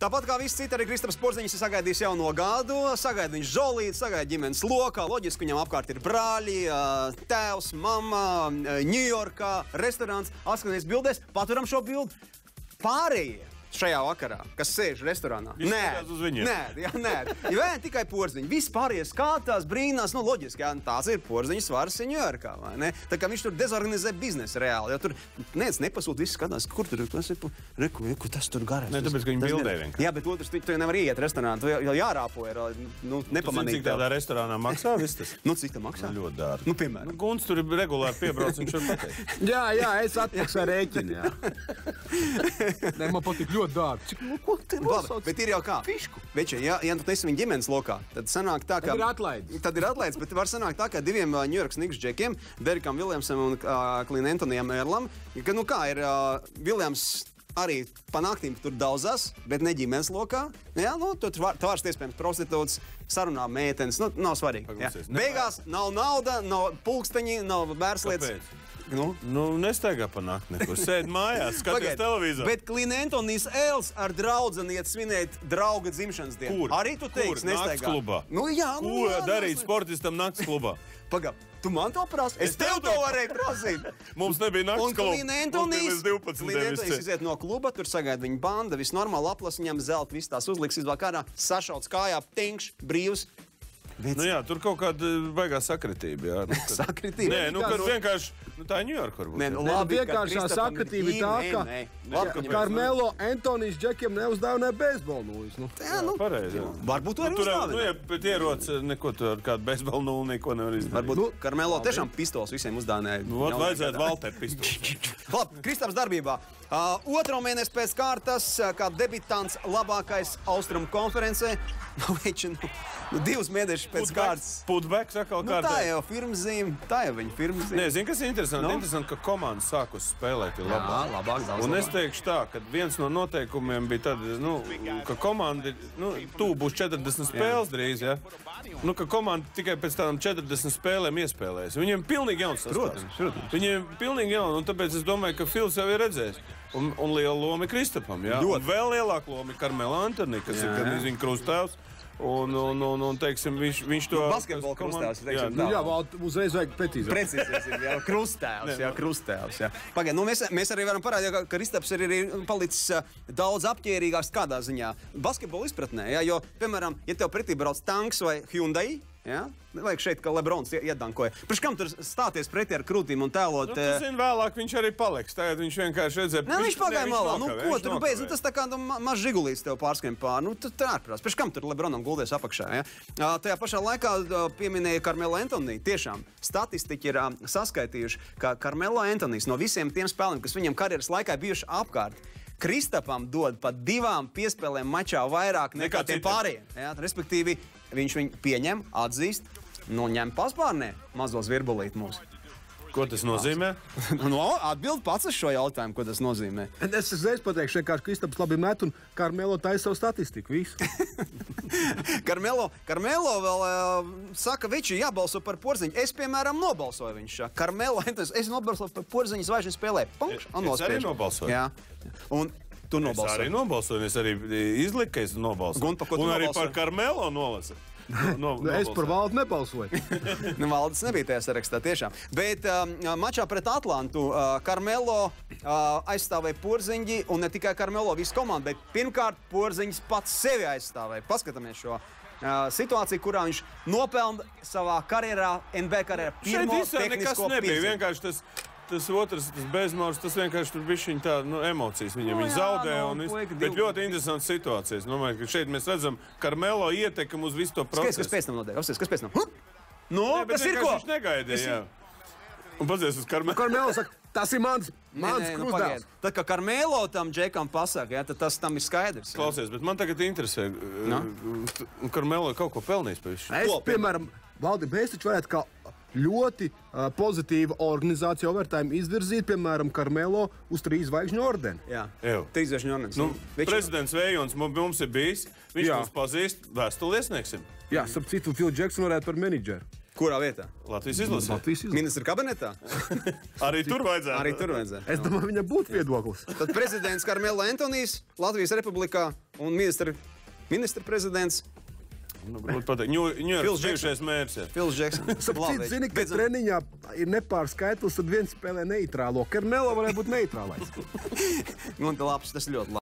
Tāpat kā visi citi, arī Kristaps Porziņš ir sagaidījis jauno gadu, sagaida viņš žolīti, sagaida ģimenes lokā, loģiski viņam apkārt ir brāļi, tēvs, mamma, Ņujorkā, restorāns, atskaties bildēs, paturam šo bildi. Pārējie šajā vakarā, kas sēž restorānā. Nē, tikai Porziņš. Visi pārējie skatās, brīnās, nu loģiski, jā, tās ir Porziņa svars Ņujorkā, vai ne? Tā kā viņš tur dezorganizē biznesu reāli, jo tur nepasūt, visi skatās, kur tur, kur tas tur garās. Ne, tāpēc, ka viņi bildē vienkārši. Jā, bet otrs, tu nevar iet restorānā, tu jau jārāpo ir, nu, nepamanīt. Cik tādā restorānā maksā viss tas? Nu, cik tā maksā? Nu, ļoti dārgi. Nu, piemēram. Nu, Gunts tur ir regulāri piebrauc, viņš var pateikt. Jā, es atmaksāju rēķini, jā. Ne, man patīk ļoti dārgi. Cik, nu, ko te nosauc? Bet ir jau kā? Fišku. Veči, ja tu esi viņa ģimenes lokā, tad sanāk tā, ka... Tad ir atlaids, bet var sanākt tā, ka diviem New York Knicks džekiem, Derikam Williamsam un Clint Anthonyam Erlam, ka, nu kā, ir Williams arī pa naktīm tur daudzās, bet ne ģimenes lokā. Jā, nu, tu vārst iespējams prostitūts, sarunā meitenes, nu, nav svarīgi. Jā. Beigās nav nauda, nav pulksteņi, nav bērslietas. Kāpēc? Nu, nestaigā pa nakti nekur. Sēd mājās, skaties televizoru. Bet Clint Anthonijs Els ar draudzeni iet svinēt drauga dzimšanas dienu. Kur? Arī tu teiksi, nestaigā. Nakts klubā. Nu, jā, Ko darīt sportistam nakts klubā? Pagad, tu man to prasi? Es tev to varēju prasīt. Mums nebija nakts kluba. Un Clint Anthonijs iziet no kluba, tur sagaida viņa banda, viss normāli aplas, viņam zelta, viss tās uzliks, izvēl kārā, sašauts kājā, tinkš, brīvs. Nu jā, tur kaut kāda baigā sakritība, jā. Sakritība? Nē, nu, kad vienkārši, nu tā ir New York varbūt. Nē, nu labi, vienkāršā sakritība ir tā, ka Carmelo Anthonijs džekiem neuzdāvināja beisbolu nūjas. Jā, nu, pareizi. Varbūt tu arī uzdāvināja. Nu, ja pēc ieroc, neko tu ar kādu beisbolu nūlu neko nevar izdarīt. Varbūt Carmelo tiešām pistols visiem uzdāvināja. Nu, vajadzētu Valter pistols. Labi, Kristaps darbībā. Otro mēnesi pēc kārtas, kā debitants labākais Austrumu konferencē. Nu, 2 mēnešus pēc kārtas. Putbacks atkal kārtē. Tā jau firmzīme, tā jau viņa firmzīme. Nē, zini, kas ir interesanti? Interesanti, ka komandas sākus spēlēt ir labāk. Jā, labāk, daudz un es teikšu tā, ka viens no noteikumiem bija tad, nu, ka komanda, nu, būs 40 spēles drīz, ja? Nu, ka komanda tikai pēc tādām 40 spēlēm iespēlēs. Viņiem pilnīgi jauns sastāvs. Viņiem pilnīgi jauns, un tāpēc es domāju, ka Fils jau ir redzējis. Un liela loma ir Kristapam, jā. Un vēl lielāka loma ir Carmelo Anthony, kas ir, kad viņa krustāvs. Un teiksim, viņš to... Basketbola krustāvs, teiksim. Jā, uzreiz vajag precīzāk. Precīzāk, jā, krustāvs, jā. Pagaid, nu mēs arī varam parādīt, ka Kristaps ir palicis daudz apķērīgāks kādā ziņā. Basketbola izpratnē, jā, jo, piemēram, ja tev pretī brauc tanks vai Hyundai, jā, vajag šeit, ka Lebrons iedankoja. Priekš kam tur stāties pretī ar krūtīm un tēlot? Nu, tu zini, vēlāk viņš arī paliks. Tagad viņš vienkārši redzēja... Nē, viņš pagāja malā. Nu, ko tur beidz? Nu, tas tā kā maz žigulīts tev pārskrien pār. Nu, tā ārprās. Priekš kam tur Lebronam guldies apakšā, ja? Tajā pašā laikā pieminēja Carmelo Anthony. Tiešām, statistiķi ir saskaitījuši, ka Carmelo Anthonijs no visiem tiem spēlēm, kas viņam karjeras laikā bijuši apkārt, Kristapam dod pat 2 piespēlēm mačā vairāk nekā tiem pārējiem. Ja? Respektīvi, viņš viņu pieņem, atzīst, nu ņem paspārnē mazo zvirbulīti mūsu. Ko tas nozīmē? Nu, atbild pats uz šo jautājumu, ko tas nozīmē. Es uzreiz pateikšu, ka Kristaps labi met un Carmelo taisa savu statistiku. Visu. Carmelo vēl saka, veči, jābalso par Porziņu. Es, piemēram, nobalsoju viņš. Carmelo, es nobalsoju par Porziņu zvaigžņu spēlē. Punkš, es arī nobalsoju. Jā. Un tu nobalsoji. Es arī nobalsoju, es arī izliku, ka es nobalsoju. Un arī par Carmelo nolasu. Es par Valdu nebalsoju. Nu, Valdes nebija tajā sarakstā tiešām. Bet mačā pret Atlantu Carmelo aizstāvēja Porziņģi, un ne tikai Carmelo, visu komandu, bet pirmkārt Porziņģis pats sevi aizstāvēja. Paskatāmies šo situāciju, kurā viņš nopelna savā karjerā, NBA karjerā pirmo tehnisko nebija, vienkārši tas otrs, tas bezmārs, tas vienkārši tur bišķiņ tā, nu, emocijas viņam, viņi zaudē, bet ļoti interesants situācijas. Nu, ka šeit mēs redzam Carmelo ietekam uz visu to procesu. Kas pēc tam notiek? Kas pēc tam? Nu, kas ir ko? Viņš negaidīja, jā. Un padzies uz Carmelo. Carmelo saka, tas ir mans krustdēls. Tad, kā Carmelo tam džekam pasaka, jā, tad tas tam ir skaidrs. Klausies, bet man tagad interesē, Carmelo kaut ko pelnījis pēc šī. Es, piemēram, Valdi, mēs taču varētu kā ļoti pozitīva organizācija overtime izvirzīt, piemēram, Carmelo uz 3 zvaigžņu ordeni. Jā, 3 zvaigžņu ordenis. Nu, prezidents Vējons mums ir bijis, viņš mums pazīst, vēstuli iesniegsim. Jā, starp citu, Phil Jackson varētu par menedžeru. Kurā vietā? Latvijas izlasē. Ministra kabinetā? Arī tur vajadzētu. Arī tur vajadzētu. Es domāju, viņam būtu viedoklis. Tad prezidents Carmelo Anthonijs Latvijas Republikā un ministra prezidents Nu, grūti pateikt. Ņujorkas bijušais mērs. Phils Jacksons. Cits zini, ka treniņā ir nepārskaitlis, tad viens spēlē neitrālo. Carmelo varētu būt neitrālais. Un tas ļoti labi.